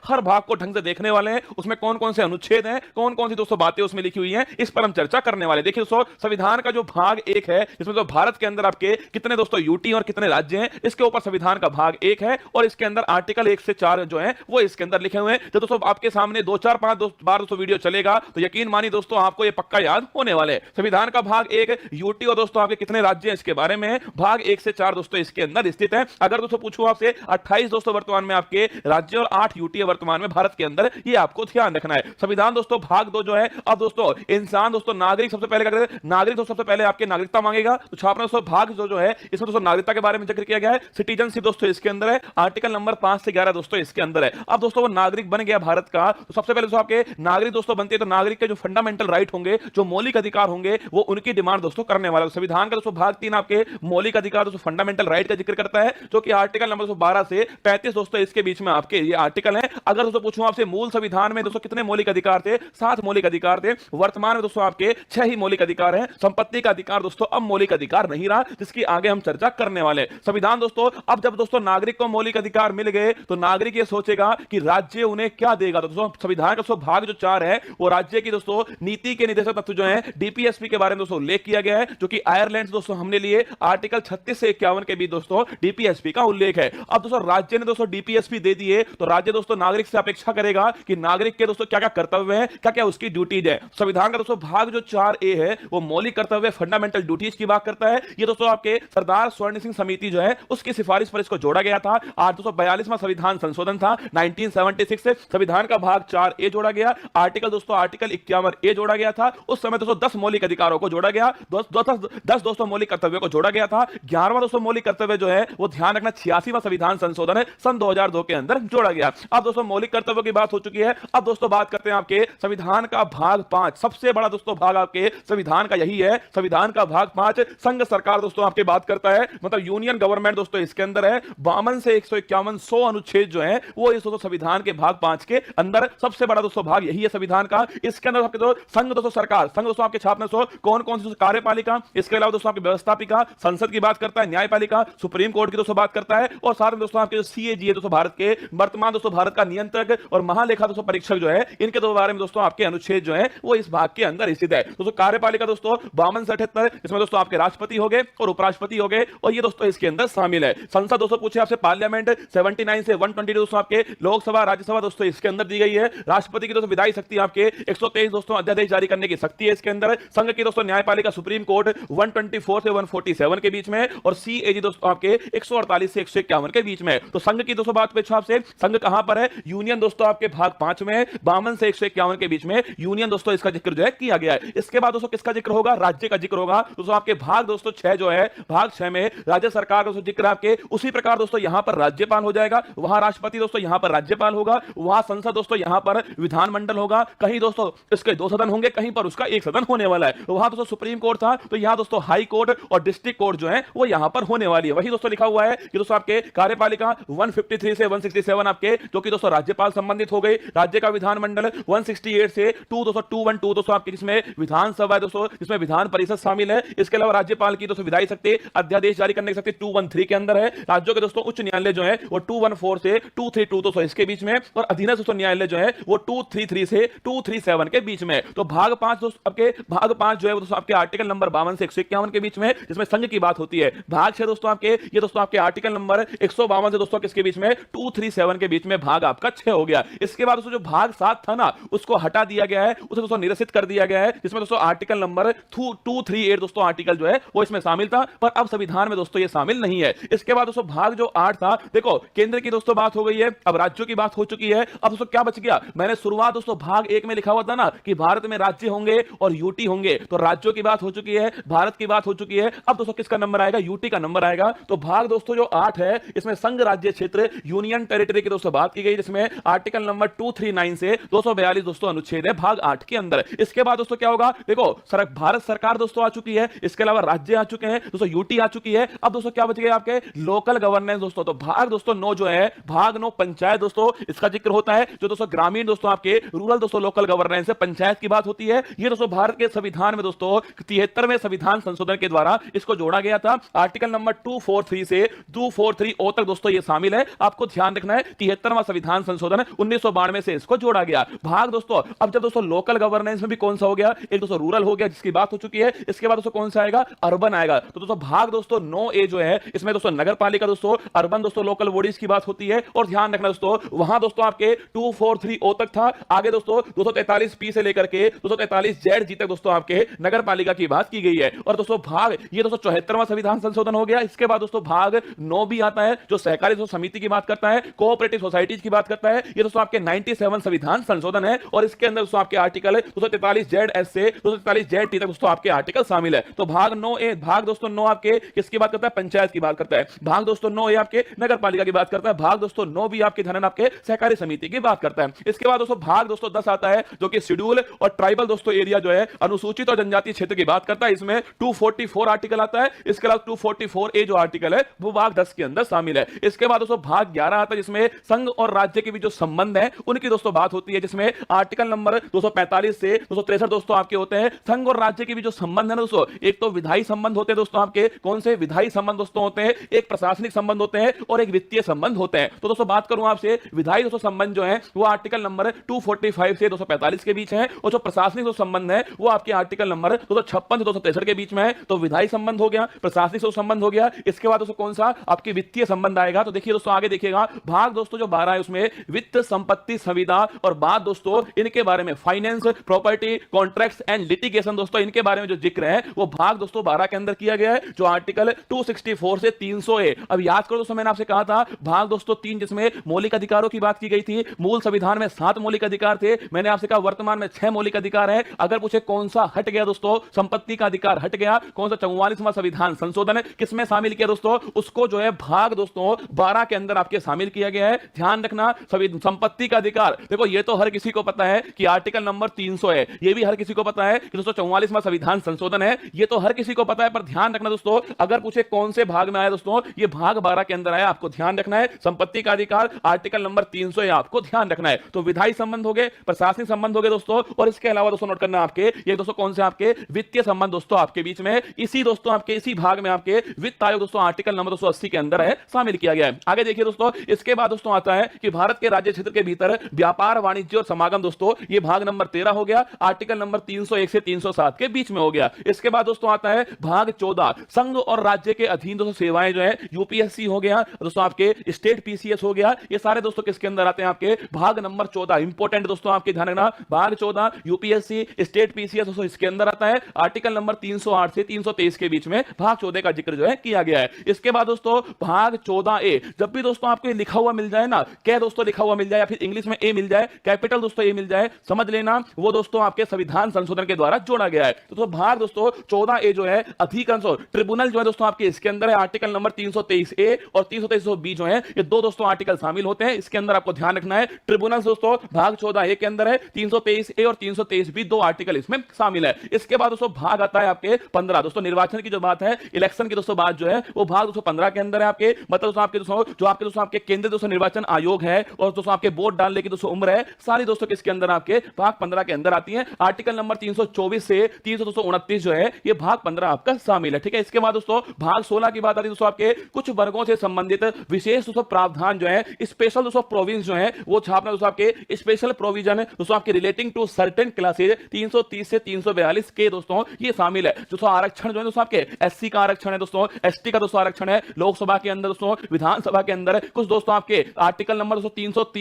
हर भाग को ढंग से देखने वाले हैं, उसमें कौन कौन से अनुच्छेद हैं, कौन कौन सी दोस्तों बातें उसमें लिखी हुई हैं, इस पर हम चर्चा करने वाले। देखिए दोस्तों, संविधान का जो भाग एक है, इसमें तो भारत के अंदर आपके कितने दोस्तों यूटी और कितने राज्य हैं, इसके ऊपर संविधान का भाग एक है और इसके अंदर आर्टिकल 1 से 4 जो है वो इसके अंदर लिखे हुए हैं। तो दोस्तों आपके सामने 2 4 5 बार दोस्तों वीडियो चलेगा तो यकीन मानिए दोस्तों आपको ये पक्का याद होने वाले हैं। संविधान का भाग एक यूटी और दोस्तों आपके कितने राज्य हैं इसके बारे में भाग 1 से 4 दोस्तों इसके अंदर स्थित है। अगर दोस्तों पूछूं आपसे 28 दोस्तों वर्तमान में आपके राज्य और 8 यूटी है वर्तमान में भारत के अंदर, ये आपको ध्यान रखना है। संविधान दोस्तों भाग 2 जो है, अब दोस्तों इंसान दोस्तों नागरिक सबसे पहले क्या करते हैं, नागरिक दोस्तों सबसे पहले आपके नागरिकता मांगेगा, तो छापना दोस्तों भाग जो है इसमें दोस्तों नागरिकता के बारे में जिक्र किया गया है। सिटीजनशिप दोस्तों इसके अंदर है, आर्टिकल नंबर 5 से 11 दोस्तों इसके अंदर है। अब दोस्तों वो नागरिक बन गया भारत का, तो सबसे पहले दोस्तों आपके नागरिक दोस्तों बनते हैं, तो नागरिक के जो फंडामेंटल राइट होंगे, जो मौलिक अधिकार होंगे, वो उनकी डिमांड दोस्तों करने वाला। संविधान का दोस्तों भाग 3 आपके मौलिक अधिकार दोस्तों फंडामेंटल राइट का जिक्र करता है, जो कि आर्टिकल नंबर 12 से 35 दोस्तों इसके बीच में आपके ये आर्टिकल है। अगर दोस्तों पूछूं आपसे मूल संविधान में दोस्तों कितने मौलिक अधिकार थे, 7 मौलिक अधिकार थे। वर्तमान में दोस्तों आपके 6 ही मौलिक अधिकार हैं। संपत्ति का अधिकार दोस्तों अब मौलिक अधिकार नहीं रहा, जिसकी आगे हम चर्चा करने वाले। संविधान दोस्तों, अब जब दोस्तों नागरिक को मौलिक अधिकार मिल गए तो नागरिक ये सोचेगा कि राज्य उन्हें क्या देगा। तो दोस्तों संविधान का भाग जो 4 है वो राज्य की दोस्तों नीति के निर्देशक तत्व जो है डीपीएसपी के बारे में दोस्तों उल्लेख किया गया है, जो कि आयरलैंड से दोस्तों हमने लिए आर्टिकल 36 से 51 के बीच दोस्तों डीपीएसपी का उल्लेख है। अब दोस्तों राज्य ने दोस्तों डीपीएसपी दे दिए तो राज्य दोस्तों नागरिक से अपेक्षा करेगा कि नागरिक के दोस्तों क्या क्या कर्तव्य है, क्या क्या उसकी ड्यूटीज है। संविधान का दोस्तों भाग जो 4A है वो मौलिक कर्तव्य फंडामेंटल ड्यूटीज की बात करता है। ये दोस्तों आपके सरदार स्वर्ण सिंह समिति जो है उसकी सिफारिश पर इसको जोड़ा गया था। 242वां संविधान संशोधन था 1976 से संविधान का भाग 4A जोड़ा गया। आर्टिकल 51A जोड़ा गया था। उस समय दोस्तों 10 मौलिक अधिकारों को जोड़ा गया, 10 दोस्तों मौलिक कर्तव्यों को जोड़ा गया था। 11वां दोस्तों मौलिक कर्तव्य जो है वो ध्यान रखना 86वां संविधान संशोधन है सन 2002 के अंदर जोड़ा गया। अब दोस्तों मौलिक कर्तव्यों की बात हो चुकी है। अब दोस्तों बात करते हैं आपके संविधान का भाग 5, सबसे बड़ा दोस्तों भाग आपके संविधान का यही है। संविधान का भाग 5 संघ सरकार दोस्तों आपके बात करता है, मतलब यूनियन गवर्नमेंट दोस्तों इसके अंदर है। 52 से 151 100 अनुच्छेद जो है वो इस दोस्तों संविधान के भाग 5 के अंदर सबसे बड़ा दोस्तों भाग यही है संविधान का। इसके अंदर आपके दोस्तों संघ दोस्तों सरकार, संघ दोस्तों आपके छापने कौन कौन सी कार्यपालिका, इसके अलावा दोस्तों आपकी व्यवस्थापिका, संसद की बात करता है, न्यायपालिका, सुप्रीम कोर्ट की दोस्तों बात करता है, और साथ में दोस्तों आपके सीएजी है दोस्तों भारत के वर्तमान दोस्तों भारत का नियंत्रक और महालेखा दोस्तों परीक्षक जो है, इनके दो बारे में दोस्तों आपके अनुच्छेद जो है वो इस भाग के अंदर स्थित है। दोस्तों कार्यपालिका दोस्तों 52 से 78, इसमें दोस्तों आपके राष्ट्रपति हो गए और उपराष्ट्रपति हो गए, और ये दोस्तों इसके अंदर शामिल है। संसद दोस्तों पूछे आपसे पार्लियामेंट 79 से 120 दोस्तों आपके लोकसभा राज्यसभा दोस्तों इसके अंदर दी गई है। राष्ट्रपति की दोस्तों विधायी शक्ति आपके 123 दोस्तों अध्यादेश जारी करने की शक्ति है इसके अंदर। संघ की दोस्तों न्यायपालिका सुप्रीम कोर्ट 124 से 147 के बीच में, और सीएजी दोस्तों आपके 148 से 151 के बीच में। तो संघ की दोस्तों बात पूछो आपसे, संघ कहां पर है? यूनियन दोस्तों आपके भाग 5 में 52 से 151 के बीच में यूनियन दोस्तों इसका जिक्र जो है किया गया है। इसके बाद दोस्तों किसका जिक्र होगा? राज्य का जिक्र होगा। दोस्तों आपके भाग दोस्तों 6 जो है, भाग 6 में राज्य सरकार दोस्तों जिक्र आपके उसी प्रकार दोस्तों यहां पर राज्यपाल हो जाएगा, वहां राष्ट्रपति दोस्तों यहां पर राज्यपाल होगा, वहां संसद दोस्तों यहां पर विधानमंडल होगा, कहीं दोस्तों इसके 2 सदन होंगे, कहीं पर उसका 1 सदन होने वाला है। वहां दोस्तों सुप्रीम कोर्ट था, तो यहां दोस्तों हाई कोर्ट और डिस्ट्रिक्ट कोर्ट जो है वो यहां पर होने वाली है। वही दोस्तों लिखा हुआ है कि दोस्तों आपके कार्यपालिका 153 से 167 आपके जो कि दोस्तों राज्यपाल संबंधित हो गई। राज्य का विधानमंडल 168 से 212 दोस्तों आपके जिसमें विधानसभा दोस्तों जिसमें विधान परिषद शामिल है। इसके अलावा राज्यपाल की दोस्तों विधायी शक्ति अध्यादेश जारी करने की शक्ति 213 के अंदर है। राज्यों के दोस्तों उच्च न्यायालय जो है वो 214 से 232 दोस्तों इसके बीच में, और अधीनस्थ दोस्तों न्यायालय जो है वो 233 से 237 के बीच में। तो भाग 5 दोस्तों आपके भाग 5 जो है वो दोस्तों आपके आर्टिकल नंबर 52 से 151 के बीच में, जिसमें संघ की बात होती है। भाग 6 दोस्तों आपके ये दोस्तों आपके आर्टिकल नंबर 152 से दोस्तों किसके बीच में 237 के बीच में भाग आपका 6 हो गया। इसके बाद दोस्तों जो भाग 7 था ना उसको हटा दिया गया है, उसे दोस्तों निरसित कर दिया गया है, जिसमें दोस्तों आर्टिकल नंबर 238 दोस्तों आर्टिकल जो है वो इसमें शामिल था, पर अब संविधान में दोस्तों ये शामिल नहीं है। इसके बाद दोस्तों भाग जो 8 था, देखो केंद्र की दोस्तों बात हो गई है, अब राज्यों की बात हो चुकी है। अब दोस्तों क्या बच गया? मैंने शुरुआत दोस्तों भाग 1 में लिखा हुआ था ना कि भारत में राज्य होंगे और यूटी होंगे, तो राज्यों की बात हो चुकी है, भारत की बात हो चुकी है। अब दोस्तों किसका नंबर आएगा? यूटी का नंबर आएगा। तो भाग दोस्तों जो 8 है इसमें संघ राज्य क्षेत्र यूनियन टेरिटरी की दोस्तों बात की गई, जिसमें आर्टिकल नंबर 239 से 242 दोस्तों अनुच्छेद है भाग 8 के अंदर। इसके बाद दोस्तों क्या होगा? देखो भारत सरकार दोस्तों आ चुकी है, इसके अलावा राज्य आ चुके हैं दोस्तों, यूटी आ चुकी है। अब दोस्तों क्या बच गए आपके? लोकल गवर्नेंस दोस्तों। तो भाग दोस्तों 9 जो है, भाग 9 पंचायत दोस्तों इसका जिक्र होता है, जो दोस्तों ग्रामीण दोस्तों आपके रूरल दोस्तों लोकल गवर्नेंस है, पंचायत की बात होती है। ये दोस्तों भारत के संविधान में दोस्तों 73वें संविधान संशोधन के द्वारा इसको जोड़ा गया था। आर्टिकल नंबर 243 से 243 ओ तक दोस्तों ये शामिल है। आपको ध्यान रखना है 73वां संविधान संविधान संशोधन 1992 से इसको जोड़ा गया। भाग दोस्तों अब जब दोस्तों लोकल गवर्नेंस में भी कौन सा हो गया, एक दोस्तों रूरल हो गया जिसकी बात हो चुकी है, इसके बाद दोस्तों कौन सा आएगा, अर्बन आएगा। तो दोस्तों भाग दोस्तों 9A जो है इसमें दोस्तों नगर पालिका दोस्तों, अर्बन दोस्तों लोकल बॉडीज की बात होती है। और ध्यान रखना दोस्तों वहां दोस्तों आपके 243O तक था, आगे दोस्तों 243P से लेकर के 243ZG तक दोस्तों आपके नगर पालिका की बात की गई है। और दोस्तों भाग ये दोस्तों 74वां संविधान संशोधन हो गया। इसके बाद दोस्तों भाग 9 भी आता है जो सहकारी दोस्तों समिति की बात करता है, कोऑपरेटिव सोसाइटीज की बात करता है। ये दोस्तों आपके 97 संविधान संशोधन है और इसके अंदर दोस्तों आपके आर्टिकल 243ZS से 243ZT तक दोस्तों आपके आर्टिकल शामिल है। तो भाग 9A भाग दोस्तों 9 आपके किसकी बात करता है, पंचायत की बात करता है। भाग दोस्तों 9A आपके नगर पालिका की बात करता है। भाग दोस्तों 9B आपके ध्यान आपके सहकारी समिति की बात करता है। इसके बाद दोस्तों भाग दोस्तों 10 आता है जो कि शेड्यूल और ट्राइबल दोस्तों एरिया जो है अनुसूचित और जनजातीय क्षेत्र की बात करता है। इसमें 244 आर्टिकल आता है। इसके अलावा 244A जो आर्टिकल है वो भाग 10 के अंदर शामिल है। इसके बाद दोस्तों भाग 11 आता है जिसमें संघ और राज्य के बीच जो संबंध है उनकी दोस्तों बात होती है, जिसमें आर्टिकल नंबर 245 से 263 दोस्तों आपके होते हैं। संघ और राज्य के बीच जो संबंध है दोस्तों, एक तो विधायी संबंध होते हैं दोस्तों आपके, कौन से विधायी संबंध दोस्तों होते हैं, एक प्रशासनिक संबंध होते हैं और एक वित्तीय संबंध होते हैं। तो दोस्तों बात करूं आपसे विधायी दोस्तों संबंध जो है वो आर्टिकल नंबर 245 से 245 के बीच है और जो प्रशासनिक जो संबंध है वो आपके आर्टिकल नंबर 256 से 263 के बीच में है। तो विधायी संबंध हो गया, प्रशासनिक संबंध हो गया। इसके बाद दोस्तों कौन सा आपके वित्तीय संबंध आएगा, तो देखिए दोस्तों आगे देखिएगा भाग दोस्तों जो 12 है उसमें वित्त, संपत्ति, संविदा और बात दोस्तों इनके बारे में finance, property, contracts and litigation दोस्तों इनके बारे में जो जिक्र है वो भाग दोस्तों 12 के अंदर किया गया है जो आर्टिकल 264 से 300A। अब याद करो दोस्तों मैंने आपसे कहा था भाग दोस्तों 3 जिसमें मौलिक अधिकारों की बात की गई थी। मूल संविधान में 7 मौलिक अधिकार थे, मैंने आपसे कहा वर्तमान में 6 मौलिक अधिकार है। अगर पूछे कौन सा हट गया दोस्तों, संपत्ति का अधिकार हट गया, कौन सा 44वां संविधान संशोधन है किसमें शामिल किया दोस्तों, उसको जो है भाग दोस्तों 12 के अंदर आपके शामिल किया गया है। ध्यान रखना संपत्ति का अधिकार, देखो ये तो हर किसी को पता है कि आर्टिकल नंबर 300 है, ये भी हर किसी को पता है कि दोस्तों 44वां संविधान संशोधन है, ये तो हर किसी को पता है। पर ध्यान रखना दोस्तों अगर पूछे कौन से भाग में आया दोस्तों, ये भाग 12 के अंदर आया, आपको ध्यान रखना है। संपत्ति का अधिकार आर्टिकल नंबर 300 है, आपको ध्यान रखना है। तो विधायी संबंध हो गए, प्रशासनिक संबंध हो गए दोस्तों, और इसके अलावा दोस्तों नोट करना आपके ये दोस्तों कौन से आपके वित्तीय संबंध दोस्तों आपके बीच में इसी दोस्तों आपके इसी भाग में आपके वित्त आयोग दोस्तों आर्टिकल नंबर 280 के अंदर है शामिल किया गया है। आगे देखिए दोस्तों इसके बाद दोस्तों आता है कि भारत के राज्य क्षेत्र के भीतर व्यापार, वाणिज्य और समागम दोस्तों, ये भाग नंबर 13 हो गया, आर्टिकल नंबर 301 से 307 के बीच में हो गया। इसके बाद दोस्तों आता है भाग 14 संघ और राज्य के अधीन दोस्तों सेवाएं जो है, यूपीएससी हो गया दोस्तों, आपके स्टेट पीसीएस हो गया, ये सारे दोस्तों किसके अंदर आते हैं आपके भाग नंबर 14। इंपॉर्टेंट दोस्तों आपके ध्यान रखना, भाग 14 यूपीएससी स्टेट पीसीएस दोस्तों इसके अंदर आता है। आर्टिकल नंबर 308 से 323 के बीच में भाग 14 का जिक्र जो है किया गया है। इसके बाद दोस्तों भाग 14A, जब भी दोस्तों आपको लिखा हुआ मिल जाए ना, क्या दोस्तों लिखा हुआ मिल जाए या फिर इंग्लिश में ए मिल जाए, कैपिटल दोस्तों ए मिल जाए, समझ लेना वो दोस्तों आपके संविधान संशोधन के द्वारा जोड़ा गया है। तो भाग दोस्तों 14A जो है अधिकरण ट्रिब्यूनल जो है दोस्तों आपके इसके अंदर है, आर्टिकल नंबर 323A और 323B जो है ये दो दोस्तों आर्टिकल शामिल होते हैं। इसके अंदर आपको ध्यान रखना है ट्रिब्यूनल दोस्तों भाग 14A के अंदर है, 323A और 323B दो आर्टिकल इसमें शामिल है। इसके बाद दोस्तों भाग आता है आपके 15 दोस्तों, निर्वाचन की जो बात है, इलेक्शन की दोस्तों बात जो है वो भाग दोस्तों 15 के अंदर है आपके, मतलब दोस्तों आपके दोस्तों जो आपके दोस्तों आपके केंद्रीय दोस्तों निर्वाचन आयोग है और दोस्तों आपके वोट डालने की दोस्तों उम्र है, सारी दोस्तों किसके अंदर आपके भाग 15 के अंदर आती है। आर्टिकल नंबर 324 से 329 जो है ये भाग 15 आपका शामिल है, ठीक है। इसके बाद दोस्तों भाग 16 की बात आती है दोस्तों आपके कुछ वर्गों से संबंधित विशेष दोस्तों प्रावधान जो है, स्पेशल दोस्तों प्रोविजन जो है वो छापना दोस्तों आपके स्पेशल प्रोविजन दोस्तों आपके रिलेटिंग टू सर्टेन क्लासेज 330 से 342 के दोस्तों ये शामिल है। दोस्तों आरक्षण जो है दोस्तों आपके एससी का आरक्षण है दोस्तों, एसटी का दोस्तों आरक्षण है, लोकसभा के अंदर दोस्तों, विधानसभा के अंदर कुछ दोस्तों आपके आर्टिकल नंबर दोस्तों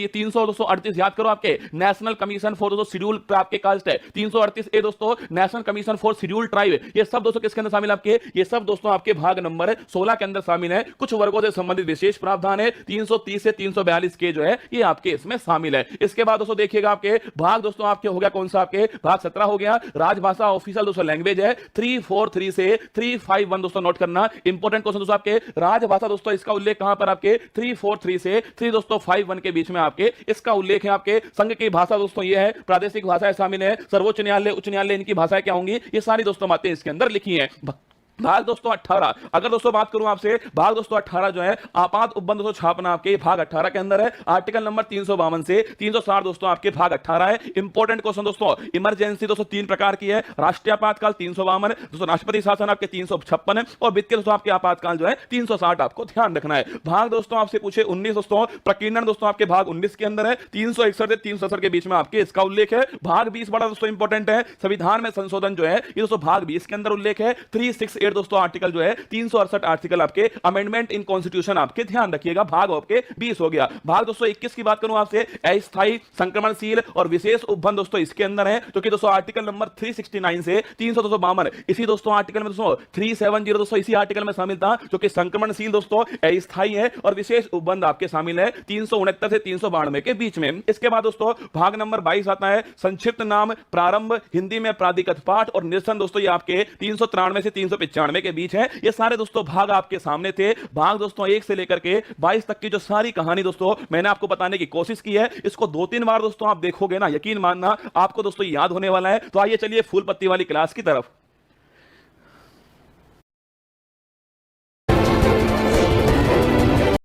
338 याद करो आपके नेशनल कमीशन फॉर दोस्तों शेड्यूल आपके कास्ट है, 338A दोस्तों national commission for schedule tribe, ये सब दोस्तों किसके अंदर शामिल आपके, ये सब दोस्तों आपके भाग नंबर 16 के अंदर शामिल है। कुछ वर्गों से संबंधित विशेष प्रावधान है 330 से 342 के जो है ये आपके इसमें शामिल है। इसके बाद दोस्तों देखिएगा आपके भाग दोस्तों आपके हो गया कौन सा आपके भाग 17 हो गया, राजभाषा ऑफिशियल दोस्तों लैंग्वेज है 343 से 351 दोस्तों नोट करना, इंपॉर्टेंट क्वेश्चन दोस्तों आपके राजभाषा दोस्तों इसका उल्लेख कहां पर आपके 343 से 3 दोस्तों 51 के बीच में आपके इसका उल्लेख है। आपके संघ की भाषा दोस्तों ये है, प्रादेशिक भाषाएं शामिल है, सर्वोच्च न्यायालय, उच्च न्यायालय इनकी भाषाएं क्या होंगी, ये सारी दोस्तों बातें इसके अंदर लिखी हैं। भाग दोस्तों 18, अगर दोस्तों बात करूं आपसे, भाग दोस्तों 18 जो है आपात उपबंध दोस्तों छापना आपके भाग 18 के अंदर है। आर्टिकल नंबर 352 से 360 दोस्तों आपके भाग 18 है। इंपॉर्टेंट क्वेश्चन दोस्तों, इमरजेंसी दोस्तों 3 प्रकार की है, राष्ट्रीय आपातकाल 352 दोस्तों, राष्ट्रपति शासन आपके 356 है, और वित्तीय दोस्तों आपके आपातकाल जो है 360 आपको ध्यान रखना है। भाग दोस्तों आपसे पूछे 19 दोस्तों, प्रकीर्णन दोस्तों आपके भाग 19 के अंदर है, 361 से 367 के बीच में आपके इसका उल्लेख है। भाग 20 बड़ा दोस्तों इंपॉर्टेंट है, संविधान में संशोधन जो है ये दोस्तों भाग 20 के अंदर उल्लेख है। 368 दोस्तों आर्टिकल जो है 368 आर्टिकल आपके अमेंडमेंट इन कॉन्स्टिट्यूशन आपके ध्यान रखिएगा, भाग आपके 20 हो गया। भाग दोस्तों 21 की बात करूं आपसे, अस्थायी संक्रमणशील और विशेष उपबंध दोस्तों इसके अंदर है, जो कि दोस्तों आर्टिकल नंबर 369 से 352 इसी दोस्तों आर्टिकल में दोस्तों 370 दोस्तों इसी आर्टिकल में शामिल था, जो कि संक्रमणशील दोस्तों अस्थायी है, और विशेष उपबंध आपके शामिल है 369 से 392 के बीच में। इसके बाद दोस्तों भाग नंबर 22 आता है, संक्षिप्त नाम प्रारंभ, हिंदी में प्राधिकृत पाठ और निरसन दोस्तों ये आपके 393 से 395 के बीच है। ये सारे दोस्तों भाग आपके सामने थे। भाग दोस्तों 1 से लेकर के 22 तक की जो सारी कहानी दोस्तों मैंने आपको बताने की कोशिश की है, इसको 2-3 बार दोस्तों आप देखोगे ना, यकीन मानना आपको दोस्तों याद होने वाला है। तो आइए चलिए फूल पत्ती वाली क्लास की तरफ।